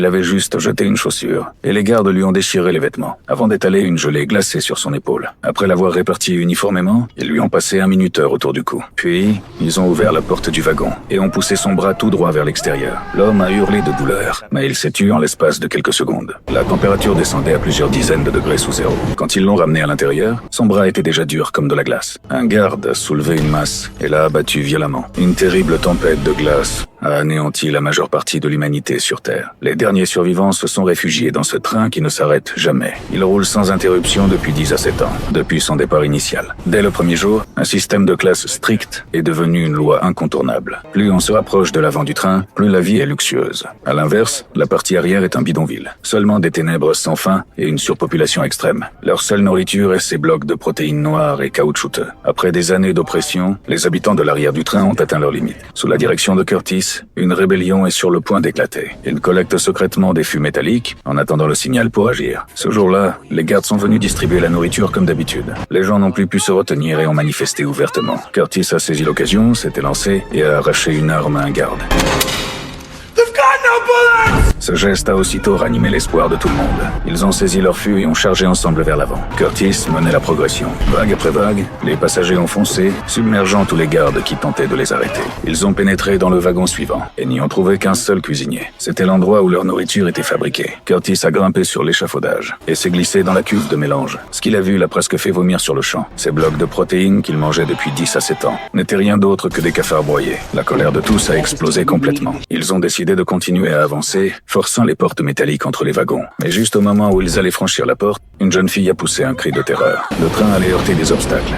Il avait juste jeté une chaussure, et les gardes lui ont déchiré les vêtements, avant d'étaler une gelée glacée sur son épaule. Après l'avoir réparti uniformément, ils lui ont passé un minuteur autour du cou. Puis, ils ont ouvert la porte du wagon, et ont poussé son bras tout droit vers l'extérieur. L'homme a hurlé de douleur, mais il s'est tué en l'espace de quelques secondes. La température descendait à plusieurs dizaines de degrés sous zéro. Quand ils l'ont ramené à l'intérieur, son bras était déjà dur comme de la glace. Un garde a soulevé une masse et l'a abattu violemment. Une terrible tempête de glace a anéanti la majeure partie de l'humanité sur Terre. Les derniers survivants se sont réfugiés dans ce train qui ne s'arrête jamais. Il roule sans interruption depuis 10 à 7 ans, depuis son départ initial. Dès le premier jour, un système de classe strict est devenu une loi incontournable. Plus on se rapproche de l'avant du train, plus la vie est luxueuse. À l'inverse, la partie arrière est un bidonville. Seulement des ténèbres sans fin et une surpopulation extrême. Leur seule nourriture est ces blocs de protéines noires et caoutchouteux. Après des années d'oppression, les habitants de l'arrière du train ont atteint leurs limites. Sous la direction de Curtis, une rébellion est sur le point d'éclater. Ils collectent secrètement des fûts métalliques en attendant le signal pour agir. Ce jour-là, les gardes sont venus distribuer la nourriture comme d'habitude. Les gens n'ont plus pu se retenir et ont manifesté ouvertement. Curtis a saisi l'occasion, s'est élancé et a arraché une arme à un garde. Ce geste a aussitôt ranimé l'espoir de tout le monde. Ils ont saisi leur fût et ont chargé ensemble vers l'avant. Curtis menait la progression. Vague après vague, les passagers ont foncé, submergeant tous les gardes qui tentaient de les arrêter. Ils ont pénétré dans le wagon suivant et n'y ont trouvé qu'un seul cuisinier. C'était l'endroit où leur nourriture était fabriquée. Curtis a grimpé sur l'échafaudage et s'est glissé dans la cuve de mélange. Ce qu'il a vu l'a presque fait vomir sur le champ. Ces blocs de protéines qu'il mangeait depuis 10 à 7 ans n'étaient rien d'autre que des cafards broyés. La colère de tous a explosé complètement. Ils ont décidé de continuer à avancer, forçant les portes métalliques entre les wagons. Mais juste au moment où ils allaient franchir la porte, une jeune fille a poussé un cri de terreur. Le train allait heurter des obstacles.